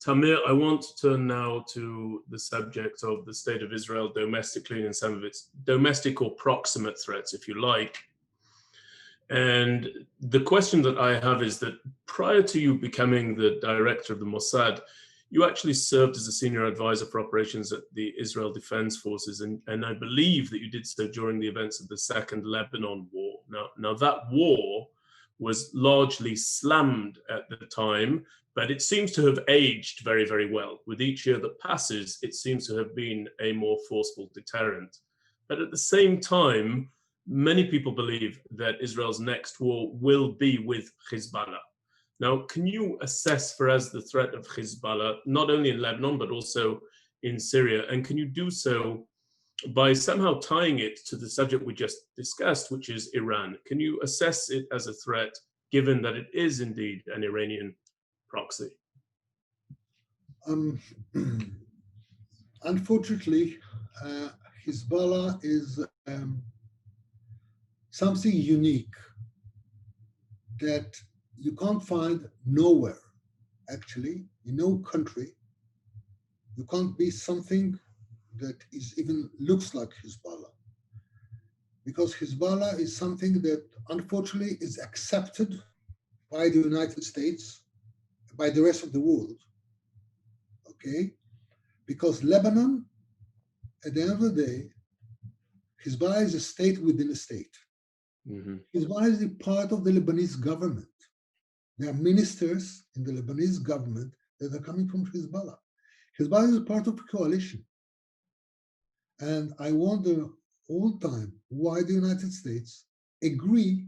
Tamir, I want to turn now to the subject of the state of Israel domestically and some of its domestic or proximate threats, if you like. And the question that I have is that prior to you becoming the director of the Mossad, you actually served as a senior advisor for operations at the Israel Defense Forces, and I believe that you did so during the events of the Second Lebanon War. Now that war was largely slammed at the time, but it seems to have aged very, very well. With each year that passes, it seems to have been a more forceful deterrent. But at the same time, many people believe that Israel's next war will be with Hezbollah. Now, can you assess for us the threat of Hezbollah, not only in Lebanon, but also in Syria? And can you do so by somehow tying it to the subject we just discussed, which is Iran? Can you assess it as a threat, given that it is indeed an Iranian proxy? Unfortunately, Hezbollah is something unique that you can't find nowhere, actually, in no country. You can't be something that is even looks like Hezbollah. Because Hezbollah is something that unfortunately is accepted by the United States, by the rest of the world. Okay? Because Lebanon, at the end of the day, Hezbollah is a state within a state. Mm-hmm. Hezbollah is a part of the Lebanese government. There are ministers in the Lebanese government that are coming from Hezbollah. Hezbollah is a part of a coalition. And I wonder all the time why the United States agree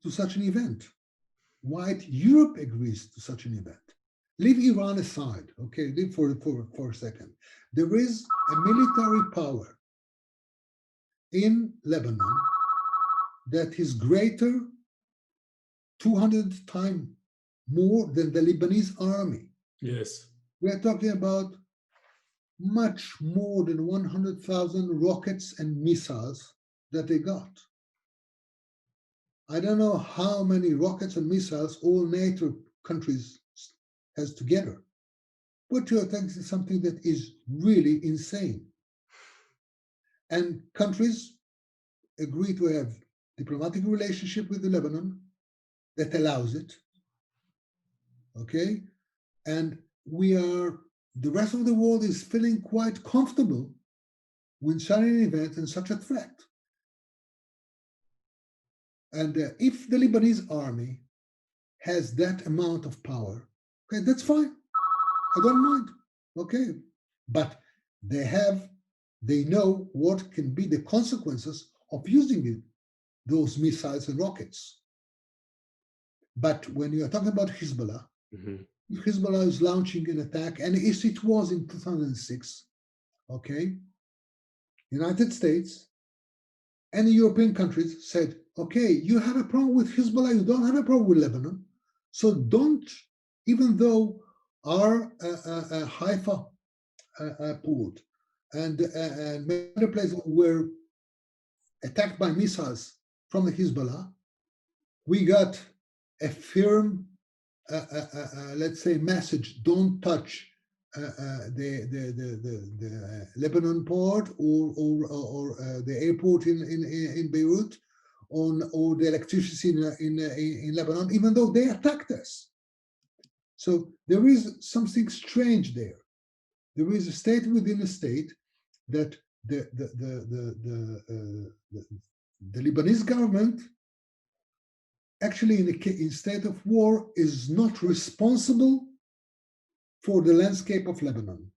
to such an event. Why Europe agrees to such an event. Leave Iran aside, okay, leave for a second. There is a military power in Lebanon that is greater 200 times more than the Lebanese army. Yes. We are talking about much more than 100,000 rockets and missiles that they got. I don't know how many rockets and missiles all NATO countries has together. But you're talking something that is really insane. And countries agree to have diplomatic relationship with Lebanon that allows it. Okay? And the rest of the world is feeling quite comfortable with such an event and such a threat. And if the Lebanese army has that amount of power, okay, that's fine. I don't mind. Okay. But they know what can be the consequences of using those missiles and rockets. But when you are talking about Hezbollah, mm-hmm. Hezbollah is launching an attack, and as it was in 2006, okay, United States and the European countries said, okay, you have a problem with Hezbollah, you don't have a problem with Lebanon, so don't, even though our Haifa port and many other places were attacked by missiles from the Hezbollah, we got a firm, let's say, message: don't touch the Lebanon port or the airport in Beirut, or the electricity in Lebanon, even though they attacked us. So there is something strange there. There is a state within a state that the Lebanese government actually in state of war is not responsible for the landscape of Lebanon.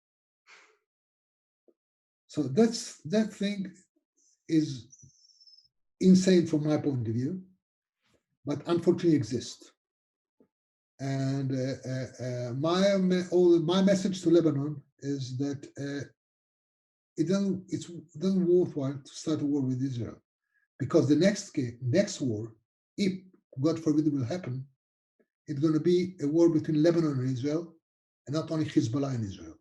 So that thing is insane from my point of view, but unfortunately exists. And my message to Lebanon is that it doesn't worthwhile to start a war with Israel, because the next war, if God forbid it will happen, it's going to be a war between Lebanon and Israel, and not only Hezbollah and Israel.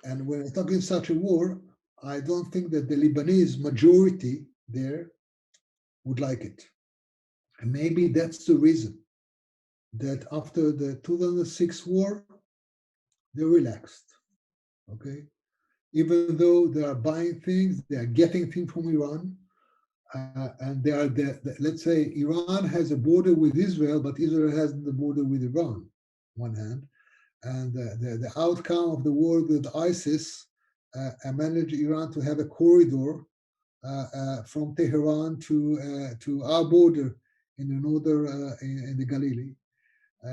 And when I talk in such a war, I don't think that the Lebanese majority there would like it. And maybe that's the reason that after the 2006 war, they relaxed. Okay, even though they are buying things, they are getting things from Iran, and they are let's say Iran has a border with Israel, but Israel has the border with Iran, on one hand, and the outcome of the war with ISIS managed Iran to have a corridor from Tehran to our border in the northern in the Galilee.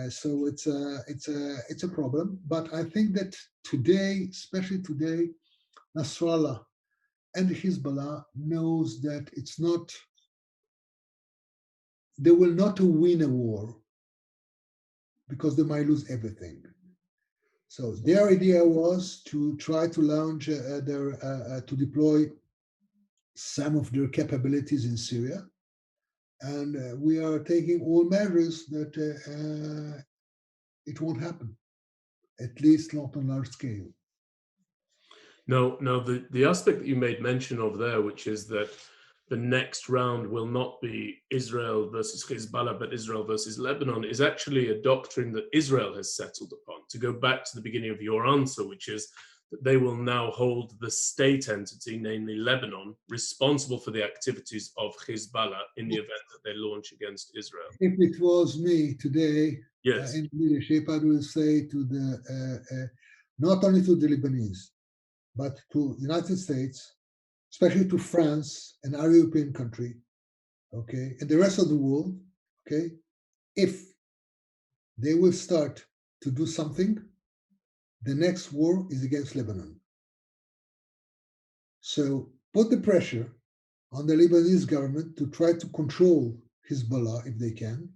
So it's a problem. But I think that today, especially today, Nasrallah and Hezbollah knows that it's not. They will not win a war because they might lose everything. So their idea was to try to launch to deploy some of their capabilities in Syria, and we are taking all measures that it won't happen, at least not on large scale. No, the aspect that you made mention of there, which is that the next round will not be Israel versus Hezbollah, but Israel versus Lebanon, is actually a doctrine that Israel has settled upon. To go back to the beginning of your answer, which is that they will now hold the state entity, namely Lebanon, responsible for the activities of Hezbollah in the event that they launch against Israel. If it was me today, yes, in leadership, I will say to the not only to the Lebanese, but to the United States, especially to France and our European country, okay, and the rest of the world, okay, if they will start to do something, the next war is against Lebanon. So put the pressure on the Lebanese government to try to control Hezbollah if they can,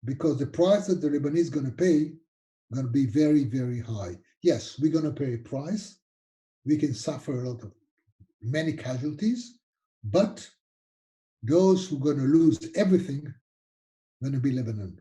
because the price that the Lebanese going to pay is going to be very, very high. Yes, we're going to pay a price. We can suffer many casualties, but those who are going to lose everything are going to be Lebanon.